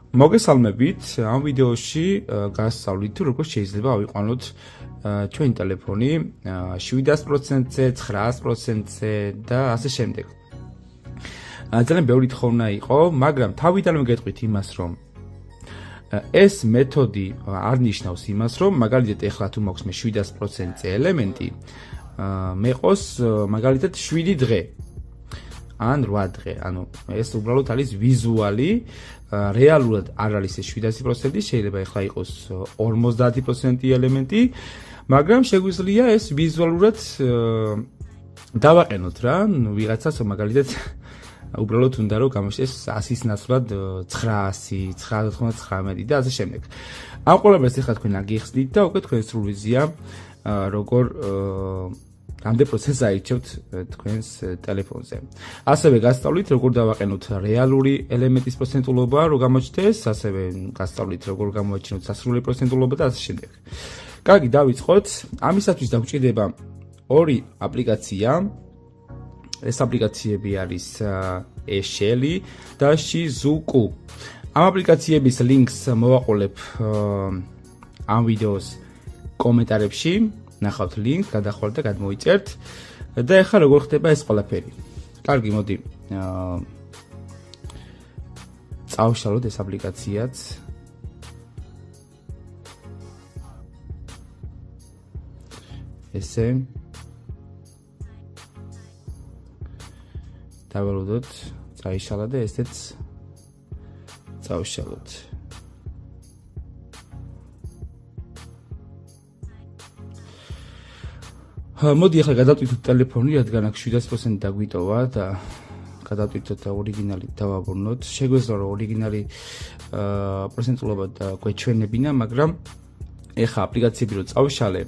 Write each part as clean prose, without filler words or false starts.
მოგესალმებით, ამ ვიდეოში გასწავლით თუ როგორ შეიძლება ავიყვანოთ ჩვენი ტელეფონი 700%-ზე, 900%-ზე და ასე შემდეგ. ძალიან ბევრი თხოვნა იყო, მაგრამ თავიდანვე გეტყვით იმას, რომ ეს მეთოდი არ ნიშნავს იმას, რომ მაგალითად ეხლა თუ მაქვს მე 700%-ზე ელემენტი, მეყოს მაგალითად 7 დღე. ან 8 დღე, ანუ ეს უბრალოდ არის ვიზუალი, რეალურად არ არის ეს 700%, შეიძლება ეხლა იყოს 50% ელემენტი, მაგრამ შეგვიძლია ეს ვიზუალურად დავაყენოთ რა, ვიღაცას მაგალითად უბრალოდ უნდა რომ გამოჩნდეს 100-ის ნაცვლად 900, 999 და ასე შემდეგ. ამ ყველაფერს ეხლა თქვენ აგიხსნით და უკვე თქვენ სრულ ვიზია როგორ რამდენ პროცენტს აირჩევთ თქვენს ტელეფონზე. ასევე გასწავლით როგორ დავაყენოთ რეალური ელემენტის პროცენტულობა, რომ გამოჩნდეს, ასევე გასწავლით როგორ გამოაჩინოთ სასრული პროცენტულობა და ასე შემდეგ. კარგი, დავიწყოთ. ამისათვის დაგვჭირდება ორი აპლიკაცია. ეს აპლიკაციები არის Esheli და Shizuku. ამ აპლიკაციების ლინკს მოვაყოლებ ამ ვიდეოს კომენტარებში. ნახავთ ლინკს, გადახვალთ და გადმოიწერთ და ეხლა როგორ ხდება ეს ყველაფერი. კარგი, მოდი წავშალოთ ეს აპლიკაციაც. ესე დავალოდოთ, წაიშალა და ესეც წავშალოთ. მოდი ახლა გადავტვირთოთ ტელეფონი, რადგან აქ 700% დაგვიტოვა და გადავტვირთოთ და ორიგინალი დავაბრუნოთ. შეგვეძლო რომ ორიგინალი პროცენტულობა გვეჩვენებინა, მაგრამ ეხლა აპლიკაციები რო წავშალე,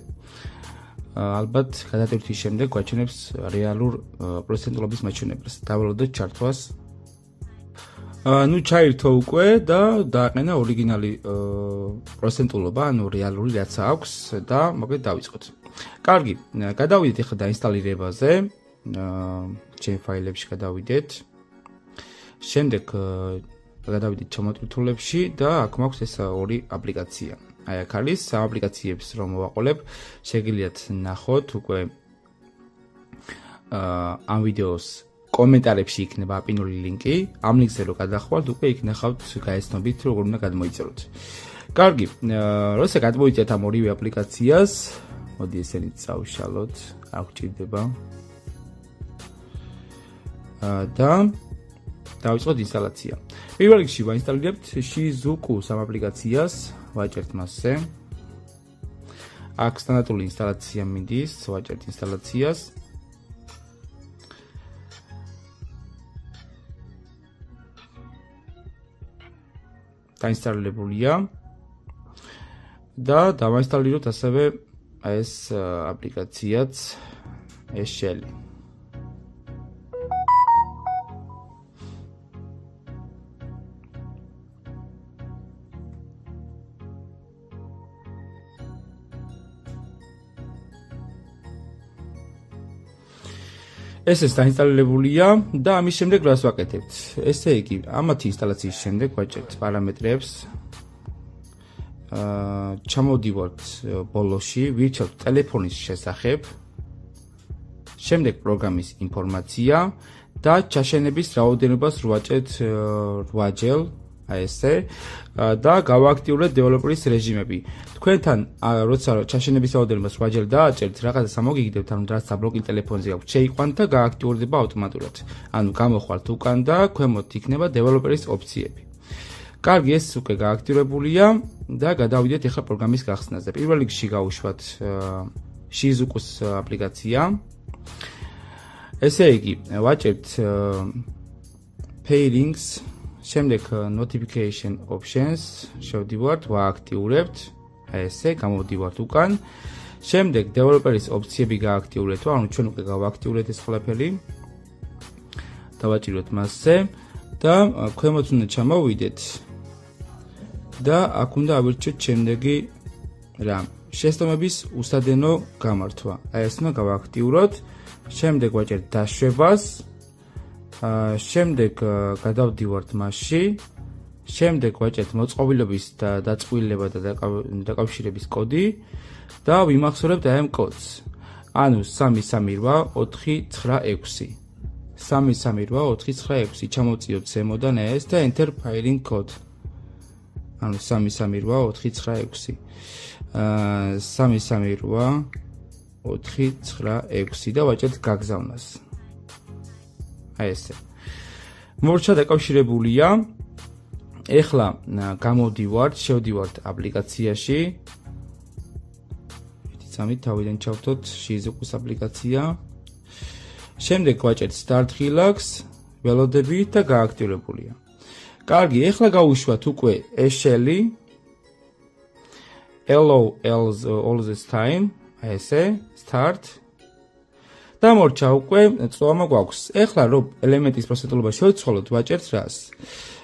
ალბათ გადავტვირთვის შემდეგ გვაჩვენებს რეალურ პროცენტულობის მაჩვენებლებს. დავალოდოთ ჩართვას. ნუ ჩაირთო უკვე და დააყენა ორიგინალი პროცენტულობა, ანუ რეალური რაც აქვს და მოკლედ დავიწყოთ. კარგი, გადავიდეთ ახლა დაინსტალირებაზე. ჩემ ფაილებში გადავიდეთ. შემდეგ გადავიდეთ ჩამოტვირთულებში და აქ მაქვს ეს ორი აპლიკაცია. აი აქ არის ამ აპლიკაციებს რომ მოვაყოლებ, შეგიძლიათ ნახოთ უკვე ამ ვიდეოს კომენტარებში იქნება აპინული ლინკი. ამ ლინკზე რო გადახვალთ, უკვე იქ ნახავთ გაეცნობით როგორ უნდა გადმოიწეროთ. კარგი, როცა გადმოიწერთ ამ ორივე აპლიკაციას, მოდი ესენი წავშალოთ, აქ ჭირდება. და დავიწყოთ ინსტალაცია. პირველ რიგში ვაინსტალირებთ Shizuku-ს ამ აპლიკაციას, ვაჭერთ მასზე. აქ სტანდარტული ინსტალაცია მიდის, ვაჭერთ ინსტალაციას. დაინსტალირებულია და დავაინსტალიროთ ასევე ეს აპლიკაციაც Esheli. ეს დაინსტალირებულია და ამის შემდეგ რას ვაკეთებთ? ესე იგი, ამათი ინსტალაციის შემდეგ ვაჭერთ პარამეტრებს. ჩამოვდივართ ბოლოში, ვირჩევთ ტელეფონის შესახებ. შემდეგ პროგრამის ინფორმაცია და ჩაშენების რაოდენობას ვაჭერთ 8 ჯერ, აი ესე და გავააქტიურებთ დეველოპერის რეჟიმები. თქვენთან როცა ჩაშენების რაოდენობას 8 ჯერ დააჭერთ, რაღაცა მოგიგდებთ, ანუ რაც საბლოკი ტელეფონზე აქვს, შეიყვანთ და გააქტიურდება ავტომატურად. ანუ გამოხვალთ უკან და ქვემოთ იქნება დეველოპერის ოფციები. კარგი, ეს უკვე გააქტიურებულია და გადავიდეთ ახლა პროგრამის გახსნაზე. პირველ რიგში გავუშვათ Shizuku-ს აპლიკაცია. ესე იგი, ვაჭერთ pairings, შემდეგ notification options, შევდივართ, ვააქტიურებთ, აი ესე, გამოვდივართ უკან. შემდეგ developer-ის ოფციები გააქტიურეთ, ანუ ჩვენ უკვე გავააქტიურეთ ეს ყველაფერი. დავაჭიროთ მასზე და ქვემოთ უნდა ჩამოვიდეთ. და აქ უნდა ავირჩიოთ შემდეგი რამ. შეცდომების უსადენო გამართვა. აი ეს უნდა გავააქტიუროთ. შემდეგ ვაჭერთ დაშვებას. შემდეგ გადავდივართ მასში. შემდეგ ვაჭერთ მოწყობილობის დაწყვილება და დაკავშირების კოდი და ვიმახსოვრებთ ამ კოდს. ანუ 338496. 338496 ჩამოვწიოთ ზემოდან ეს და enter filing code. ანუ 338496. 338496 და ვაჭერთ გაგზავნას. აი ესე. მორჩა დაკავშირებულია. ეხლა გამოვდივართ, შევდივართ აპლიკაციაში. სამი თავიდან ჩავთოთ შეიზოყოს აპლიკაცია. შემდეგ ვაჭერთ start relax, ველოდებით და გააქტიურებულია. კარგი, ეხლა გავუშვათ უკვე ეს შელი. Hello all this time, ესე, start. და მორჩა უკვე წვემა გვაქვს. ეხლა რომ ელემენტის პროცედურობა შევცვალოთ, ვაჭერთ რას?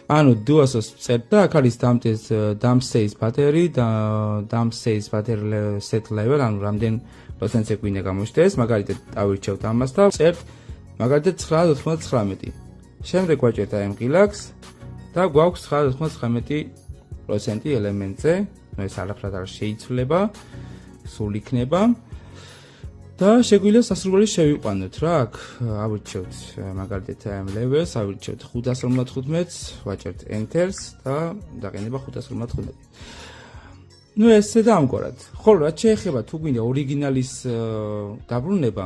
ანუ duos-ს წერთ და აქ არის dump says battery და dump says battery set level, ანუ რამდენ პროცენტზე გვინდა გამოჩნდეს, მაგალითად დავირჩევთ ამას და წერთ მაგალითად 9.99. შემდეგ ვაჭერთ ამ relax და გვაქვს 9.99% ელემენტზე, ну ეს არაფრად არ შეიცვლება, სულ იქნება. და შეგვიძლია სასურველი შევიყვანოთ რა აქ ავირჩევთ მაგალითად ამ levels ავირჩევთ 555-ს ვაჭერთ enters და დაყენება 555. ну ესე დამკვირვად. ხოლო რაც შეეხება თუ გვინდა ორიგინალის დაბრუნება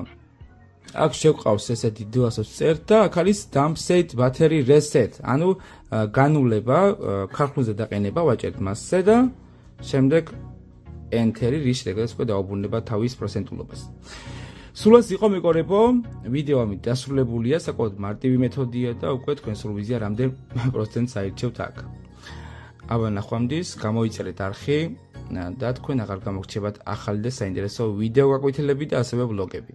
აქ შევყავს ესეთი duos-ს წერთ და აქ არის dump set battery reset, ანუ განულება ქარხნულზე დაყენება ვაჭერთ მასზე და შემდეგ enter-ი რის შედეგადაც უკვე დაუბრუნება თავის პროცენტულობას. სულ ეს იყო მეგობრებო, ვიდეო ამით დასრულებულია, საკმაოდ მარტივი მეთოდია და უკვე თქვენ სულ ვიზია რამდენ პროცენტს აირჩევთ აქ. აბა ნახვამდის, გამოიწერეთ არხი და თქვენ აღარ გამოგრჩებათ ახალი და საინტერესო ვიდეო გაკვეთილები და ასევე ვლოგები.